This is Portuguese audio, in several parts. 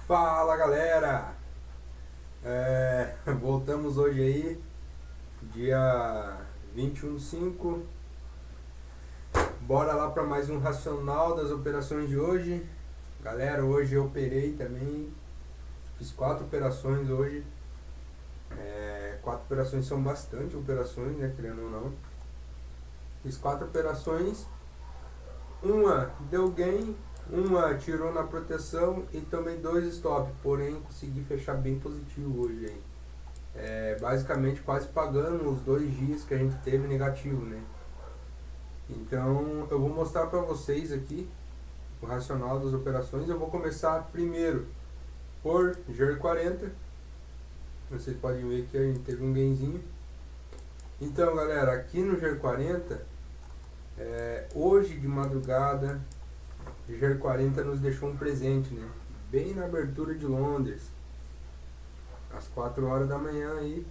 Fala galera, voltamos hoje aí, dia 21/5. Bora lá para mais um racional das operações de hoje. Galera, hoje eu operei também, fiz 4 operações hoje. 4 operações são bastante operações, né, querendo ou não. Fiz 4 operações, uma deu gain, uma tirou na proteção e tomei 2 stop, porém consegui fechar bem positivo hoje aí. Basicamente quase pagando os 2 dias que a gente teve negativo, né? Então eu vou mostrar para vocês aqui o racional das operações. Eu vou começar primeiro por GR40. Vocês podem ver que a gente teve um gainzinho. Então galera, aqui no GR40, hoje de madrugada, o GR40 nos deixou um presente, né? Bem na abertura de Londres, às 4 horas da manhã aí.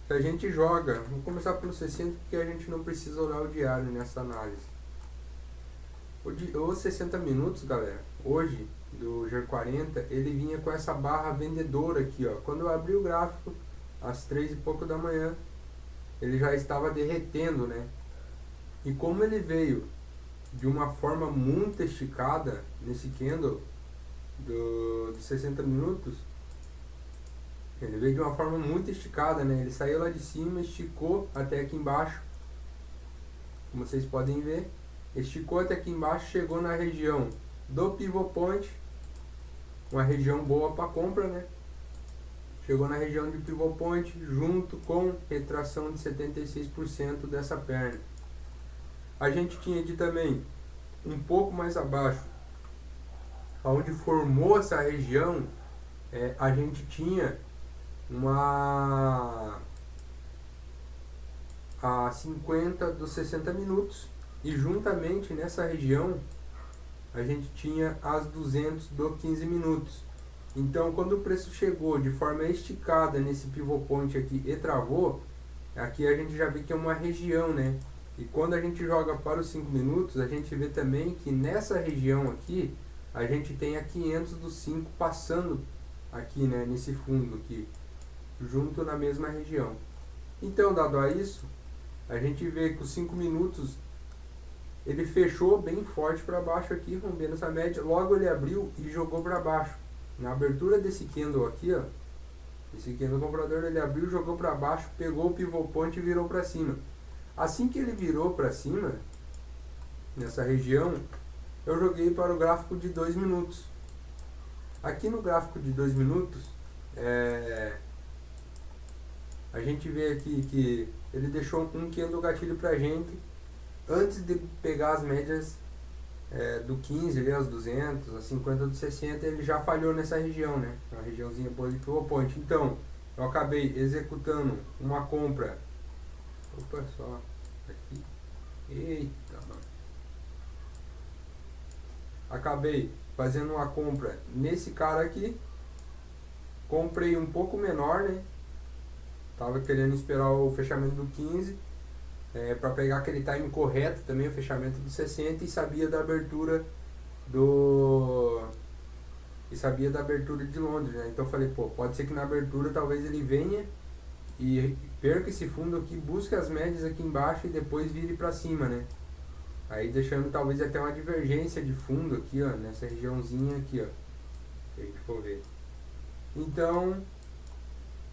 Que a gente joga, vou começar pelo 60 porque a gente não precisa olhar o diário nessa análise. Os 60 minutos, galera, hoje do GR40, ele vinha com essa barra vendedora aqui, ó. Quando eu abri o gráfico às 3 e pouco da manhã, ele já estava derretendo, né? E como ele veio de uma forma muito esticada nesse candle de 60 minutos, ele veio de uma forma muito esticada, né? Ele saiu lá de cima, esticou até aqui embaixo, como vocês podem ver, esticou até aqui embaixo, chegou na região do pivot point, uma região boa para compra, né? Chegou na região de pivot point junto com retração de 76% dessa perna. A gente tinha aqui também um pouco mais abaixo, onde formou essa região, a gente tinha a 50 dos 60 minutos, e juntamente nessa região a gente tinha as 200 do 15 minutos. Então quando o preço chegou de forma esticada nesse pivot point aqui e travou, aqui a gente já vê que é uma região, né? E quando a gente joga para os 5 minutos, a gente vê também que nessa região aqui a gente tem a 500 dos 5 passando aqui, né, nesse fundo aqui, junto na mesma região. Então, dado a isso, a gente vê que os 5 minutos ele fechou bem forte para baixo aqui, rompendo essa média. Logo ele abriu e jogou para baixo. Na abertura desse candle aqui, ó, esse candle comprador, ele abriu, jogou para baixo, pegou o pivot point e virou para cima. Assim que ele virou para cima, nessa região, eu joguei para o gráfico de 2 minutos. Aqui no gráfico de 2 minutos, a gente vê aqui que ele deixou um candle gatilho pra gente antes de pegar as médias do 15 ali, as 200, as 50 do 60, ele já falhou nessa região, né? Uma regiãozinha boa de pivot point. Então, eu acabei executando uma compra. Opa, só aqui. Eita, mano. Acabei fazendo uma compra nesse cara aqui. Comprei um pouco menor, né? Tava querendo esperar o fechamento do 15 para pegar aquele time correto também, o fechamento do 60, e sabia da abertura de Londres, né? Então eu falei, pô, pode ser que na abertura talvez ele venha e perca esse fundo aqui, busque as médias aqui embaixo e depois vire para cima, né? Aí deixando talvez até uma divergência de fundo aqui, ó, nessa regiãozinha aqui, ó, que a gente for ver. Então,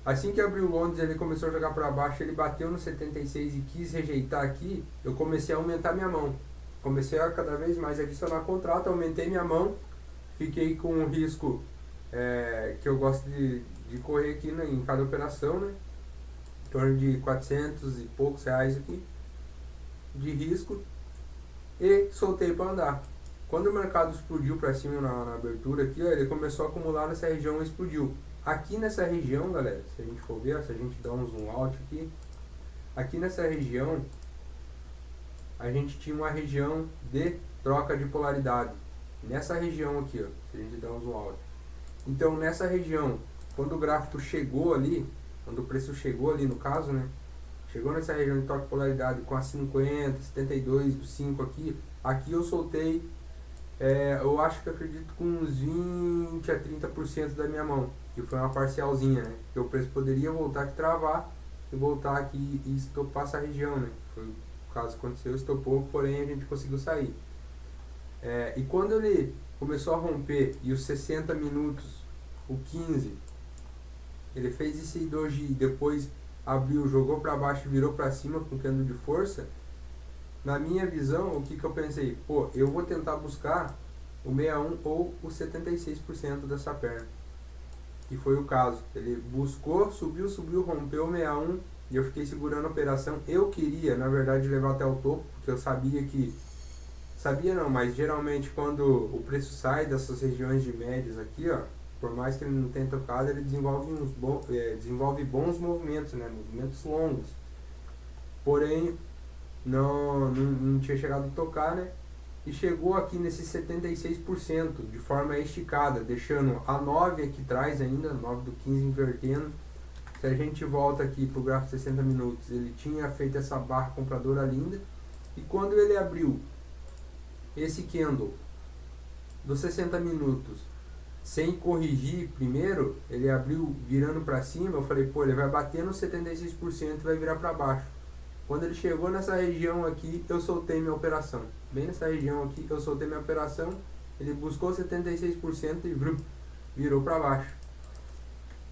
assim que abriu Londres, ele começou a jogar para baixo, ele bateu no 76 e quis rejeitar aqui, eu comecei a aumentar minha mão. Comecei a cada vez mais adicionar contrato, aumentei minha mão, fiquei com um risco que eu gosto de correr aqui, né, em cada operação, né? Em torno de 400 e poucos reais aqui de risco, e soltei para andar. Quando o mercado explodiu para cima na abertura aqui, ó, ele começou a acumular nessa região e explodiu. Aqui nessa região, galera, se a gente for ver, se a gente dá um zoom out aqui nessa região, a gente tinha uma região de troca de polaridade. Nessa região aqui, ó, se a gente dá um zoom out. Então, nessa região, quando o gráfico chegou ali, quando o preço chegou ali no caso, né, chegou nessa região de troca de polaridade com a 50, 72, 5 aqui eu soltei Eu acho que acredito com uns 20 a 30% da minha mão, que foi uma parcialzinha, né? Que o preço poderia voltar aqui travar e voltar aqui e estopar essa região, né? Foi o caso que aconteceu, estopou, porém a gente conseguiu sair. E quando ele começou a romper e os 60 minutos, o 15, ele fez esse doji e depois abriu, jogou para baixo e virou para cima com candle de força. Na minha visão, o que eu pensei? Pô, eu vou tentar buscar o 61 ou o 76% dessa perna. E foi o caso. Ele buscou, subiu, rompeu o 61 e eu fiquei segurando a operação. Eu queria, na verdade, levar até o topo, porque eu sabia que... Sabia não, mas geralmente quando o preço sai dessas regiões de médias aqui, ó, por mais que ele não tenha tocado, ele desenvolve bons movimentos, né? Movimentos longos. Porém, não tinha chegado a tocar, né? E chegou aqui nesse 76% de forma esticada, deixando a 9 aqui atrás ainda, 9 do 15 invertendo. Se a gente volta aqui para o gráfico 60 minutos, ele tinha feito essa barra compradora linda. E quando ele abriu esse candle dos 60 minutos sem corrigir primeiro, ele abriu virando para cima, eu falei, pô, ele vai bater no 76% e vai virar para baixo. Quando ele chegou nessa região aqui, eu soltei minha operação. Bem nessa região aqui, eu soltei minha operação, ele buscou 76% e virou para baixo.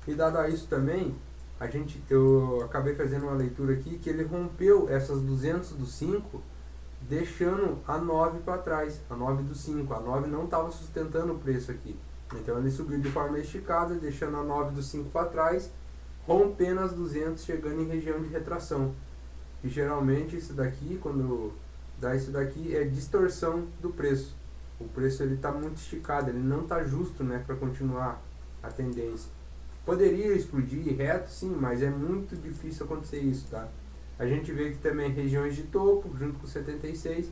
E dado a isso também, eu acabei fazendo uma leitura aqui que ele rompeu essas 200 do 5, deixando a 9 para trás, a 9 do 5. A 9 não estava sustentando o preço aqui. Então ele subiu de forma esticada, deixando a 9 do 5 para trás, rompendo as 200, chegando em região de retração. E geralmente isso daqui, quando dá isso daqui, é distorção do preço. O preço ele está muito esticado, ele não está justo, né, para continuar a tendência. Poderia explodir reto, sim, mas é muito difícil acontecer isso, tá? A gente vê aqui também regiões de topo, junto com 76.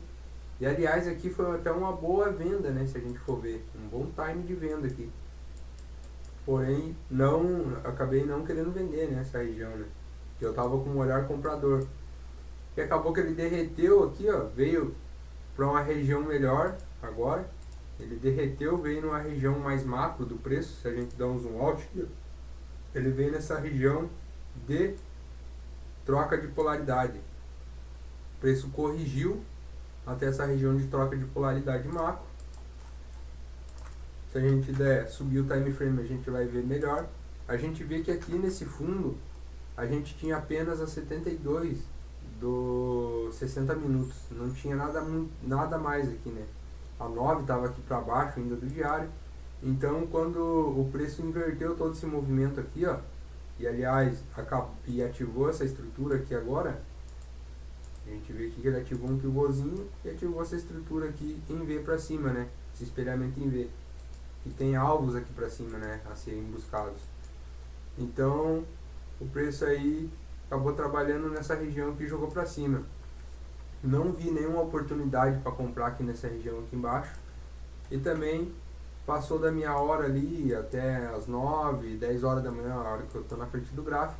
E aliás, aqui foi até uma boa venda, né, se a gente for ver. Um bom time de venda aqui. Porém, acabei não querendo vender nessa região, né? Que eu tava com um olhar comprador. E acabou que ele derreteu aqui, ó, veio para uma região melhor agora. Ele derreteu, veio numa região mais macro do preço. Se a gente dá um zoom out aqui, ele veio nessa região de troca de polaridade. O preço corrigiu até essa região de troca de polaridade macro. Se a gente der subir o time frame, a gente vai ver melhor. A gente vê que aqui nesse fundo a gente tinha apenas a 72 do 60 minutos, não tinha nada mais aqui, né? A 9 estava aqui para baixo ainda do diário. Então quando o preço inverteu todo esse movimento aqui, ó, e aliás e ativou essa estrutura aqui agora, a gente vê aqui que ele ativou um pivôzinho e ativou essa estrutura aqui em V para cima, né? Esse espelhamento em V, que tem alvos aqui para cima, né, a serem buscados. Então o preço aí acabou trabalhando nessa região que jogou para cima. Não vi nenhuma oportunidade para comprar aqui nessa região aqui embaixo. E também passou da minha hora ali até as 9, 10 horas da manhã, a hora que eu estou na frente do gráfico.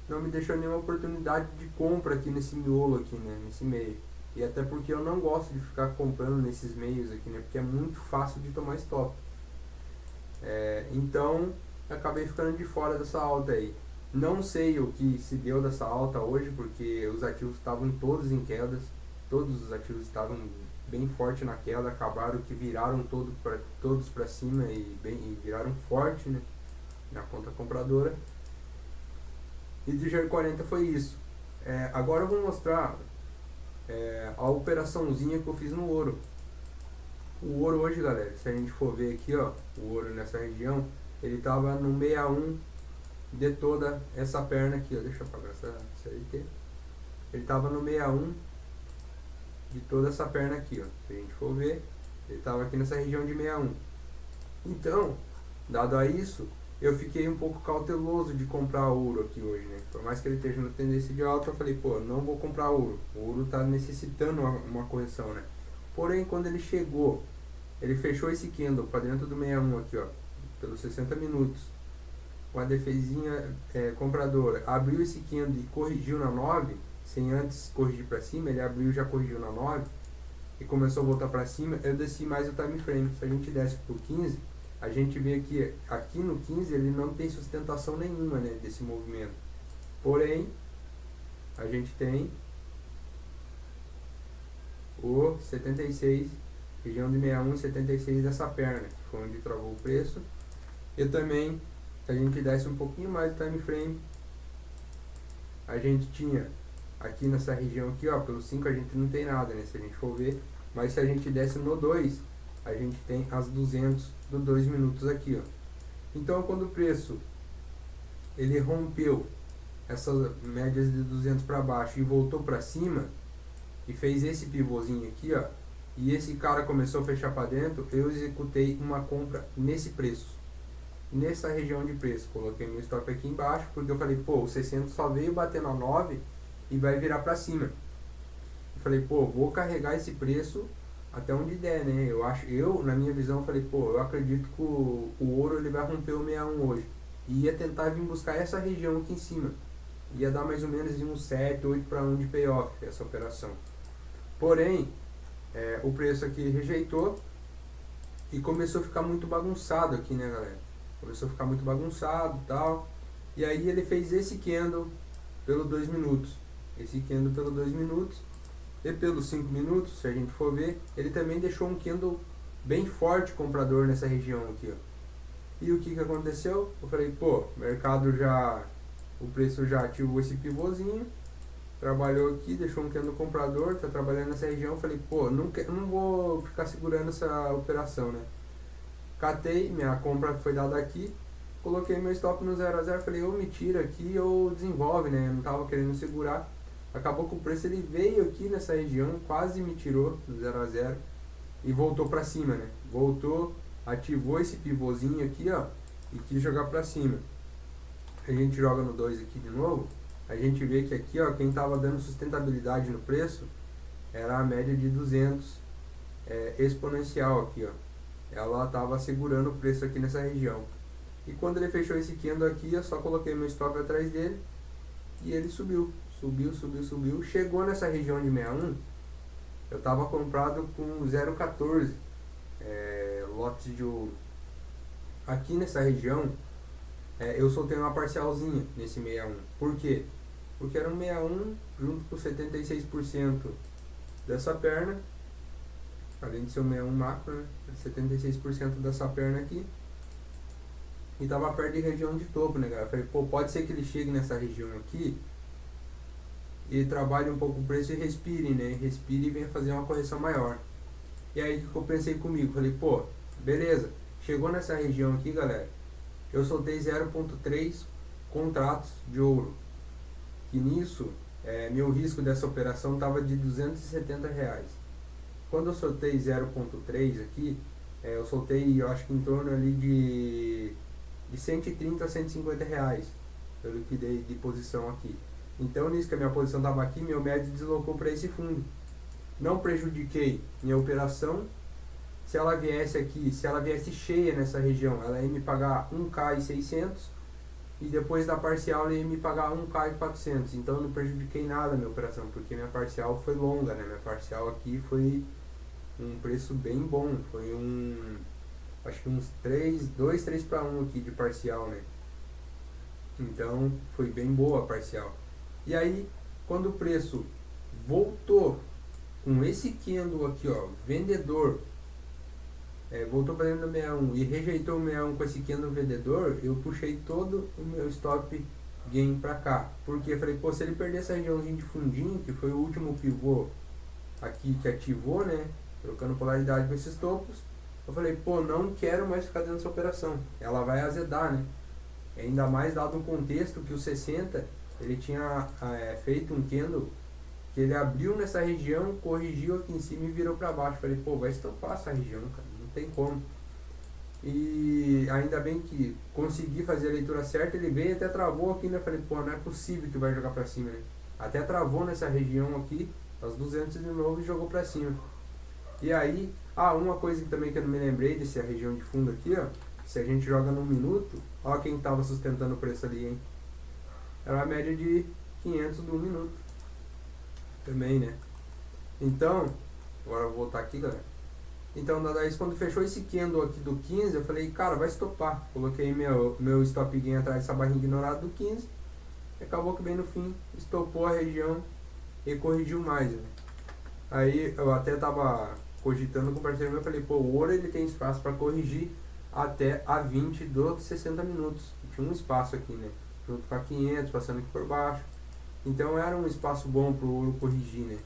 Não me deixou nenhuma oportunidade de compra aqui nesse miolo aqui, né, nesse meio. E até porque eu não gosto de ficar comprando nesses meios aqui, né, porque é muito fácil de tomar stop. Então acabei ficando de fora dessa alta aí. Não sei o que se deu dessa alta hoje, porque os ativos estavam todos em quedas, todos os ativos estavam bem forte na queda, acabaram que viraram todos para cima e viraram forte, né, na conta compradora. E do G40 foi isso. Agora eu vou mostrar a operaçãozinha que eu fiz no ouro. O ouro hoje, galera, se a gente for ver aqui, ó, o ouro nessa região, ele estava no 61 de toda essa perna aqui, ó. Deixa eu apagar essa LT. Ele estava no 61 de toda essa perna aqui, ó. Se a gente for ver, ele estava aqui nessa região de 61. Então, dado a isso, eu fiquei um pouco cauteloso de comprar ouro aqui hoje, né? Por mais que ele esteja na tendência de alta, eu falei, pô, não vou comprar ouro. O ouro está necessitando uma correção, né? Porém, quando ele chegou, ele fechou esse candle para dentro do 61 aqui, ó, pelos 60 minutos. Com a defesinha compradora, abriu esse candle e corrigiu na 9, sem antes corrigir para cima, ele abriu e já corrigiu na 9. e começou a voltar para cima, eu desci mais o time frame. Se a gente desce pro 15, a gente vê que aqui no 15 ele não tem sustentação nenhuma, né, desse movimento. Porém, a gente tem o 76, região de 61 e 76 dessa perna, que foi onde travou o preço. E também, se a gente desce um pouquinho mais o time frame, a gente tinha aqui nessa região aqui, ó, pelo 5 a gente não tem nada, né, se a gente for ver. Mas se a gente desce no 2, a gente tem as 200 do 2 minutos aqui, ó. Então, quando o preço ele rompeu essas médias de 200 para baixo e voltou para cima e fez esse pivôzinho aqui, ó, e esse cara começou a fechar para dentro, eu executei uma compra nesse preço, nessa região de preço. Coloquei meu stop aqui embaixo, porque eu falei, pô, o 60 só veio bater na 9 e vai virar para cima. Eu falei, pô, vou carregar esse preço até onde der, né? Eu na minha visão, falei, pô, eu acredito que o ouro ele vai romper o 61 hoje. E ia tentar vir buscar essa região aqui em cima. Ia dar mais ou menos de uns 7, 8 para 1 de payoff essa operação. Porém, o preço aqui rejeitou e começou a ficar muito bagunçado aqui, né, galera? Começou a ficar muito bagunçado e tal. E aí ele fez esse candle pelo 2 minutos. Esse candle pelo 2 minutos. E pelos 5 minutos, se a gente for ver, ele também deixou um candle bem forte comprador nessa região aqui, ó. E o que aconteceu? Eu falei, pô, o preço já ativou esse pivôzinho, trabalhou aqui, deixou um candle comprador, tá trabalhando nessa região. Eu falei, pô, não vou ficar segurando essa operação, né? Catei, minha compra foi dada aqui, coloquei meu stop no 0 a 0, falei, ou me tira aqui ou desenvolve, né? Eu não tava querendo segurar. Acabou que o preço ele veio aqui nessa região, quase me tirou do 0 a 0 e voltou para cima, né? Voltou, ativou esse pivôzinho aqui, ó, e quis jogar para cima. A gente joga no 2 aqui de novo, a gente vê que aqui, ó, quem tava dando sustentabilidade no preço era a média de 200 exponencial aqui, ó. Ela tava segurando o preço aqui nessa região. E quando ele fechou esse candle aqui, eu só coloquei meu stop atrás dele e ele subiu. Subiu, chegou nessa região de 61, eu estava comprado com 0,14 lotes de ouro. Aqui nessa região, eu soltei uma parcialzinha nesse 61. Por quê? Porque era um 61 junto com 76% dessa perna, além de ser um 61 macro, né? 76% dessa perna aqui. E estava perto de região de topo, né, galera? Falei, pô, pode ser que ele chegue nessa região aqui e trabalhe um pouco o preço e respire, né? Respire e venha fazer uma correção maior. E aí que eu pensei comigo, falei, pô, beleza, chegou nessa região aqui, galera, eu soltei 0,3 contratos de ouro. E nisso, meu risco dessa operação estava de R$270. Quando eu soltei 0,3 aqui, eu soltei, eu acho que em torno ali de 130 a R$150. Eu liquidei de posição aqui. Então, nisso que a minha posição estava aqui, meu médio deslocou para esse fundo. Não prejudiquei minha operação. Se ela viesse aqui, se ela viesse cheia nessa região, ela ia me pagar 1.600 e depois da parcial ela ia me pagar 1.400. Então, eu não prejudiquei nada a minha operação, porque minha parcial foi longa, né? Minha parcial aqui foi um preço bem bom. Foi acho que uns 2, 3 para 1 aqui de parcial, né? Então, foi bem boa a parcial. E aí, quando o preço voltou com esse candle aqui, ó, vendedor, voltou para dentro do 61 e rejeitou o 61 com esse candle vendedor, eu puxei todo o meu stop gain para cá. Porque eu falei, pô, se ele perder essa regiãozinha de fundinho, que foi o último pivô aqui que ativou, né, trocando polaridade com esses topos, eu falei, pô, não quero mais ficar dentro dessa operação, ela vai azedar, né? Ainda mais dado o contexto que o 60 ele tinha feito um candle que ele abriu nessa região, corrigiu aqui em cima e virou para baixo. Falei, pô, vai estopar essa região, cara, não tem como. E ainda bem que consegui fazer a leitura certa, ele veio até travou aqui, né? Falei, pô, não é possível que vai jogar para cima, né? Até travou nessa região aqui, as 200 de novo e jogou para cima. E aí, uma coisa que também que eu não me lembrei dessa região de fundo aqui, ó, se a gente joga num minuto, ó quem tava sustentando o preço ali, hein? Era a média de 500 do 1 minuto. Também, né? Então, Agora eu vou voltar aqui, galera. Então, daí quando fechou esse candle aqui do 15, eu falei, cara, vai estopar. Coloquei meu stop gain atrás dessa barrinha ignorada do 15. E acabou que bem no fim, estopou a região e corrigiu mais, né? Aí eu até tava cogitando com o parceiro meu, falei, pô, o ouro ele tem espaço para corrigir até a 20 dos 60 minutos. Tinha um espaço aqui, né? Junto com a 500, passando aqui por baixo. Então era um espaço bom pro ouro corrigir, né?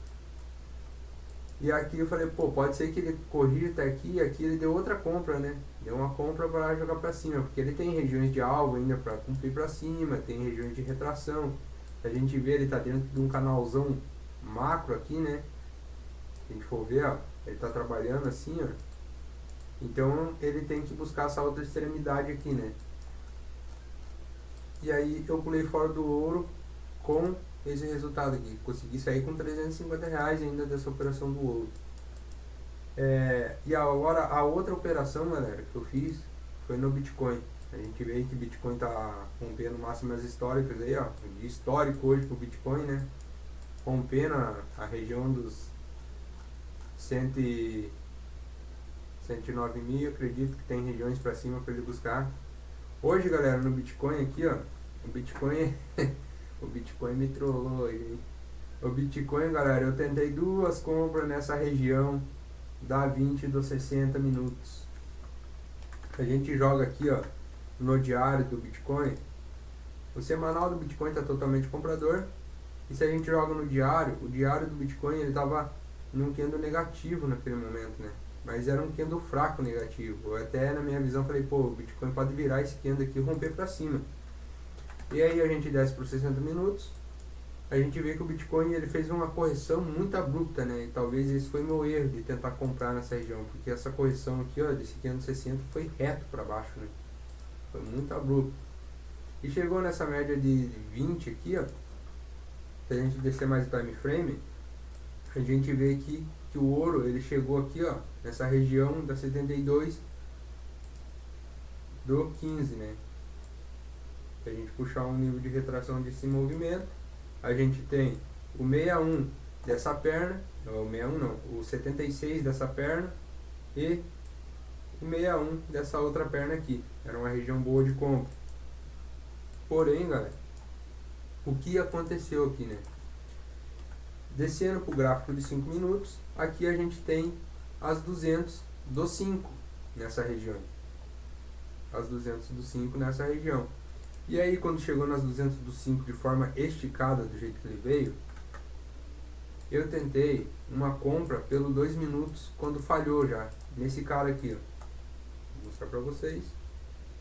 E aqui eu falei, pô, pode ser que ele corrija até aqui, e aqui ele deu outra compra, né? Deu uma compra para jogar para cima, porque ele tem regiões de alvo ainda para cumprir para cima, tem regiões de retração. A gente vê, ele tá dentro de um canalzão macro aqui, né? Se a gente for ver, ó, ele tá trabalhando assim, ó. Então ele tem que buscar essa outra extremidade aqui, né? E aí eu pulei fora do ouro com esse resultado aqui. Consegui sair com R$350 ainda dessa operação do ouro. E agora a outra operação, galera, que eu fiz foi no Bitcoin. A gente vê que o Bitcoin tá rompendo máximas históricas aí, ó. De histórico hoje pro Bitcoin, né? Rompendo a região dos 109 mil, acredito que tem regiões para cima para ele buscar. Hoje, galera, no Bitcoin aqui, ó, o Bitcoin o Bitcoin me trollou aí. O Bitcoin, galera, eu tentei duas compras nessa região da 20 dos 60 minutos. A gente joga aqui, ó, no diário do Bitcoin. O semanal do Bitcoin tá totalmente comprador. E se a gente joga no diário, o diário do Bitcoin ele tava num candle negativo naquele momento, né? Mas era um candle fraco negativo. Eu até na minha visão falei, pô, o Bitcoin pode virar esse candle aqui e romper para cima. E aí a gente desce por 60 minutos. A gente vê que o Bitcoin ele fez uma correção muito abrupta, né? E talvez esse foi meu erro de tentar comprar nessa região, porque essa correção aqui, ó, desse 560 foi reto para baixo, né? Foi muito abrupto. E chegou nessa média de 20 aqui, ó. Se a gente descer mais o time frame, a gente vê aqui que o ouro ele chegou aqui, ó, nessa região da 72 do 15, né? Se a gente puxar um nível de retração desse movimento, a gente tem o 61 dessa perna, o 61 não, o 76 dessa perna e o 61 dessa outra perna aqui. Era uma região boa de compra. Porém, galera, o que aconteceu aqui, né? Descendo para o gráfico de 5 minutos, aqui a gente tem as 200 do 5 nessa região. As 200 do 5 nessa região. E aí quando chegou nas 200 do 5 de forma esticada, do jeito que ele veio, eu tentei uma compra pelo 2 minutos quando falhou já. Nesse cara aqui, ó. Vou mostrar para vocês.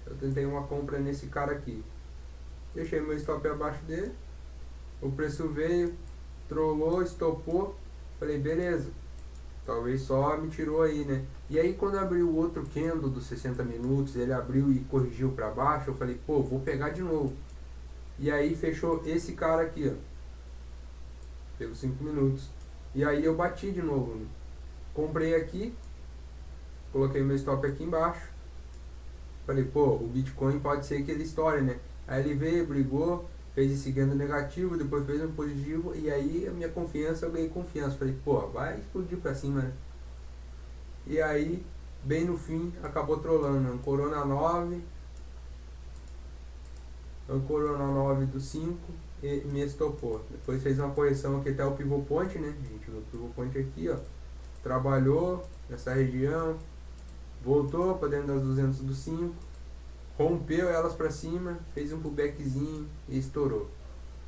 Eu tentei uma compra nesse cara aqui. Deixei meu stop abaixo dele. O preço veio, trollou, estopou. Falei, beleza. Talvez só me tirou aí, né? E aí quando abriu o outro candle dos 60 minutos, ele abriu e corrigiu para baixo, eu falei, pô, vou pegar de novo. E aí fechou esse cara aqui, ó. Pegou 5 minutos. E aí eu bati de novo, né? Comprei aqui, coloquei meu stop aqui embaixo. Falei, pô, o Bitcoin pode ser que ele estoure, né? Aí ele veio, brigou, fez esse candle negativo, depois fez um positivo, e aí a minha confiança, eu ganhei confiança. Falei, pô, vai explodir pra cima, né? E aí, bem no fim, acabou trollando. Ancorou na 9, ancorou na 9 do 5 e me estopou. Depois fez uma correção aqui até o pivot point, né? A gente viu o pivot point aqui, ó. Trabalhou nessa região, voltou para dentro das 200 do 5, rompeu elas para cima, fez um pullbackzinho e estourou.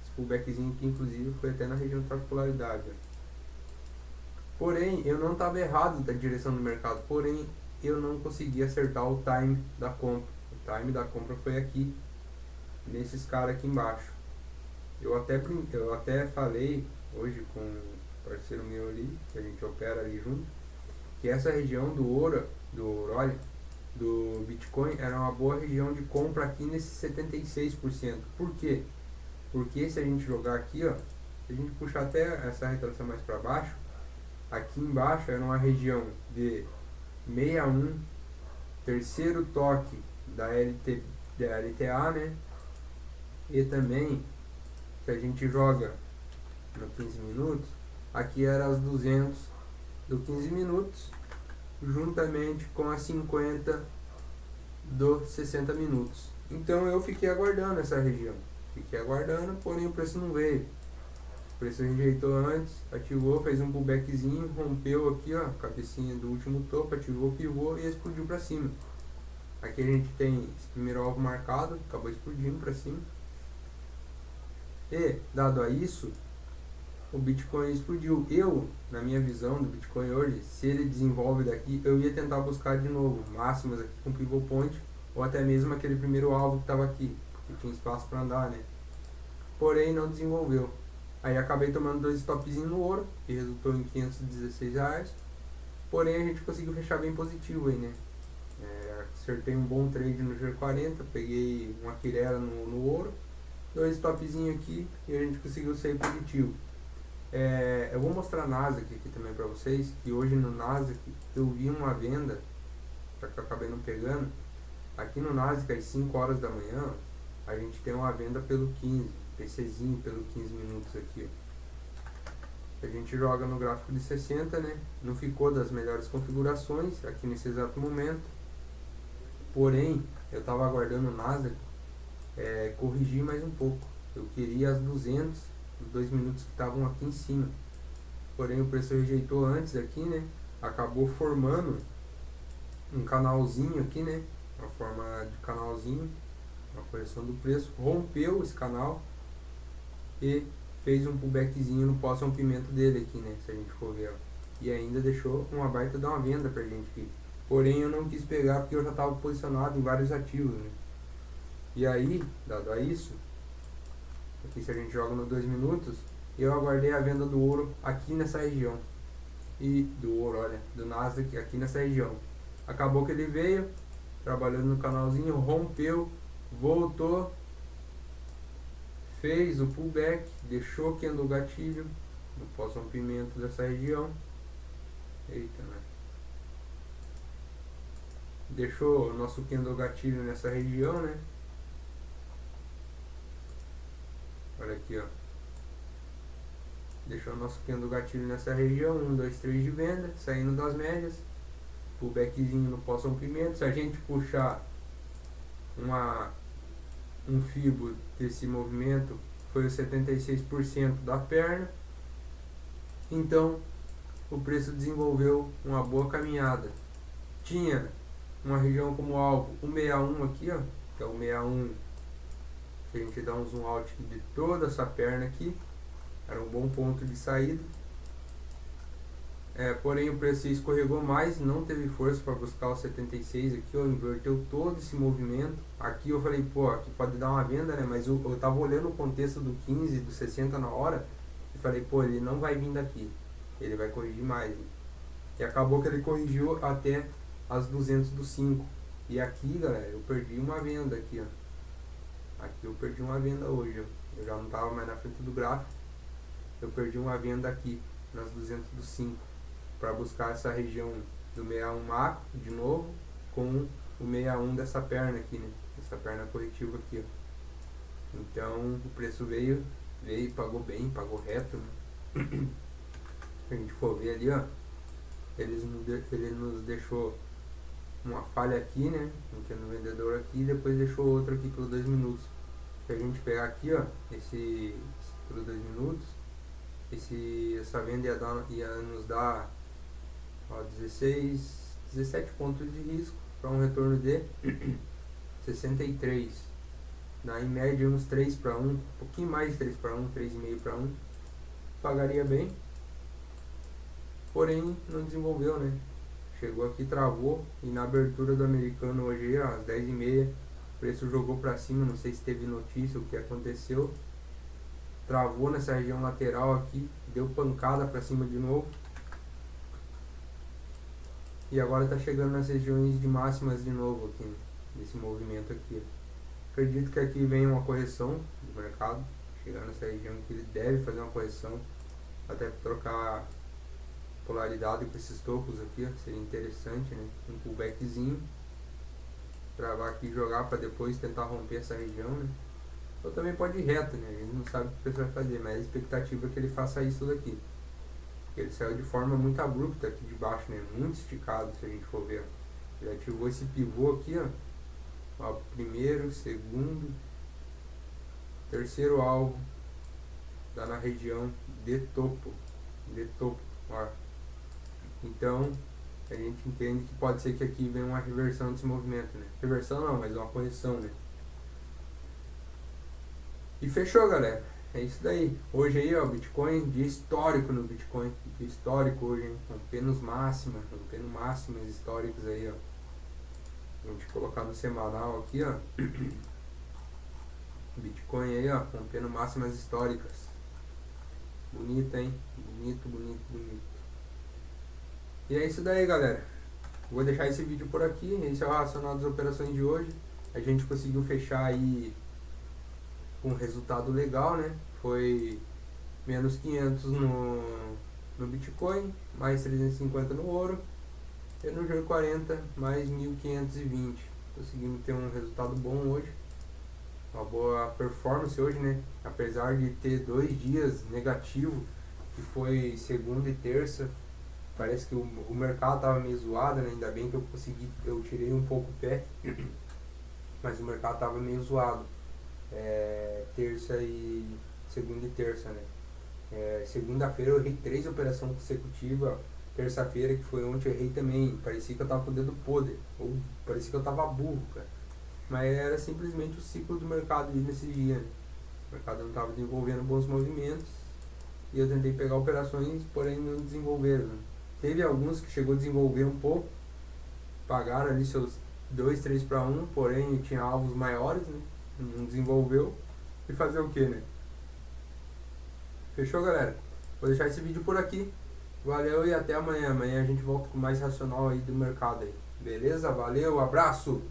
Esse pullbackzinho aqui, inclusive, foi até na região de popularidade. Porém, eu não estava errado da direção do mercado, porém, eu não consegui acertar o time da compra. O time da compra foi aqui, nesses caras aqui embaixo. Eu até falei hoje com um parceiro meu ali, que a gente opera ali junto, que essa região do ouro, olha, do Bitcoin era uma boa região de compra aqui nesse 76%. Por quê? Porque se a gente jogar aqui, ó, se a gente puxar até essa retração mais para baixo, aqui embaixo era uma região de 61, terceiro toque da LTA, né? E também, se a gente joga no 15 minutos, aqui era as 200 do 15 minutos, juntamente com a 50 do 60 minutos. Então eu fiquei aguardando essa região, fiquei aguardando, porém o preço não veio. O preço rejeitou antes, ativou, fez um pullbackzinho, rompeu aqui, ó, cabecinha do último topo, ativou o pivô e explodiu para cima. Aqui a gente tem esse primeiro alvo marcado, acabou explodindo para cima. E, dado a isso, o Bitcoin explodiu. Eu, na minha visão do Bitcoin hoje, se ele desenvolve daqui, eu ia tentar buscar de novo máximas aqui com pivot point, ou até mesmo aquele primeiro alvo que estava aqui, porque tinha espaço para andar, né? Porém, não desenvolveu. Aí acabei tomando 2 stopzinhos no ouro, que resultou em R$516. Porém, a gente conseguiu fechar bem positivo aí, né? Acertei um bom trade no G40, peguei uma quirela no ouro, 2 stopzinhos aqui e a gente conseguiu sair positivo. Eu vou mostrar a Nasdaq aqui também para vocês, que hoje no Nasdaq eu vi uma venda, só que eu acabei não pegando. Aqui no Nasdaq às 5 horas da manhã, a gente tem uma venda pelo 15, PCzinho pelo 15 minutos aqui, ó. A gente joga no gráfico de 60, né? Não ficou das melhores configurações aqui nesse exato momento. Porém, eu estava aguardando o Nasdaq corrigir mais um pouco. Eu queria as 200, os 2 minutos que estavam aqui em cima. Porém, o preço rejeitou antes aqui, né? Acabou formando um canalzinho aqui, né? Uma forma de canalzinho, uma correção do preço. Rompeu esse canal e fez um pullbackzinho no pós-rompimento dele aqui, né? Se a gente for ver, ó. E ainda deixou uma baita de uma venda pra gente aqui. Porém, eu não quis pegar porque eu já estava posicionado em vários ativos, né? E aí, dado a isso, aqui se a gente joga no 2 minutos, eu aguardei a venda do ouro aqui nessa região. E do ouro, olha, do Nasdaq aqui nessa região. Acabou que ele veio, trabalhando no canalzinho, rompeu, voltou, fez o pullback, deixou que andou o gatilho no pós-rompimento dessa região. Eita, né? Deixou o nosso candle gatilho nessa região, né? Olha aqui, ó. Deixou o nosso candle gatilho nessa região, 1, 2, 3 de venda, saindo das médias. Pullbackzinho no pós-rompimento. Se a gente puxar um fibo desse movimento, foi o 76% da perna. Então, o preço desenvolveu uma boa caminhada. Tinha uma região como alvo, o 61 aqui, ó, que é o 61, que a gente dá um zoom out de toda essa perna aqui, era um bom ponto de saída. Porém o preço escorregou mais, não teve força para buscar o 76 aqui, ó, inverteu todo esse movimento. Aqui eu falei, pô, aqui pode dar uma venda, né? Mas eu tava olhando o contexto do 15, do 60 na hora, e falei, pô, ele não vai vir daqui, ele vai corrigir mais, né? E acabou que ele corrigiu até as 200 do 5. E aqui, galera, eu perdi uma venda aqui, ó. Aqui eu perdi uma venda hoje, ó. Eu já não tava mais na frente do gráfico. Eu perdi uma venda aqui, nas 200 do 5. Para buscar essa região do 61 macro, de novo, com o 61 dessa perna aqui, né? Essa perna corretiva aqui, ó. Então, o preço veio e pagou bem, pagou reto, né? Se a gente for ver ali, ó, ele nos deixou uma falha aqui, né? No vendedor aqui, e depois deixou outra aqui por 2 minutos. Se a gente pegar aqui, ó, esse por 2 minutos, essa venda ia nos dar, ó, 17 pontos de risco para um retorno de 63. Dá em média uns 3 para 1, um pouquinho mais de 3 para 1, 3,5 para 1. Pagaria bem, porém não desenvolveu, né? Chegou aqui, travou, e na abertura do americano hoje, às 10h30, o preço jogou para cima, não sei se teve notícia o que aconteceu. Travou nessa região lateral aqui, deu pancada para cima de novo. E agora está chegando nas regiões de máximas de novo aqui, nesse movimento aqui. Acredito que aqui vem uma correção do mercado, chegando nessa região que ele deve fazer uma correção, até trocar polaridade com esses tocos aqui, ó, seria interessante, né? Um pullbackzinho, travar aqui e jogar para depois tentar romper essa região, né? Ou também pode ir reto, né? A gente não sabe o que o preço vai fazer, mas a expectativa é que ele faça isso daqui. Ele saiu de forma muito abrupta aqui de baixo, né? Muito esticado, se a gente for ver. Ele ativou esse pivô aqui, ó, primeiro, segundo, terceiro alvo, tá na região de topo, ó. Então a gente entende que pode ser que aqui venha uma reversão desse movimento, né? Reversão não, mas uma correção, né? E fechou, galera. É isso daí. Hoje aí, ó, Bitcoin, dia histórico no Bitcoin. Dia histórico hoje, hein? Rompendo máximas históricas aí, ó. A gente colocar no semanal aqui, ó. Bitcoin aí, ó, rompendo máximas históricas. Bonito, hein? Bonito, bonito, bonito. E é isso daí, galera. Vou deixar esse vídeo por aqui. Esse é o racional das operações de hoje. A gente conseguiu fechar aí com um resultado legal, né? Foi menos 500 no Bitcoin, mais 350 no ouro, e no G40 mais 1520. Conseguimos ter um resultado bom hoje, uma boa performance hoje, né? Apesar de ter 2 dias negativo, que foi segunda e terça, parece que o mercado tava meio zoado, né? Ainda bem que eu tirei um pouco o pé, mas o mercado tava meio zoado. Segunda e terça, né? Segunda-feira eu errei 3 operações consecutivas. Terça-feira, que foi ontem, eu errei também. Parecia que eu tava com o dedo podre, ou parecia que eu tava burro, cara. Mas era simplesmente o ciclo do mercado ali nesse dia, né? O mercado não tava desenvolvendo bons movimentos e eu tentei pegar operações, porém não desenvolveram, né? Teve alguns que chegou a desenvolver um pouco, pagaram ali seus 2, 3 para 1, porém tinha alvos maiores, né? Não desenvolveu. E fazer o que, né? Fechou, galera? Vou deixar esse vídeo por aqui. Valeu e até amanhã. Amanhã a gente volta com mais racional aí do mercado aí. Beleza? Valeu, abraço!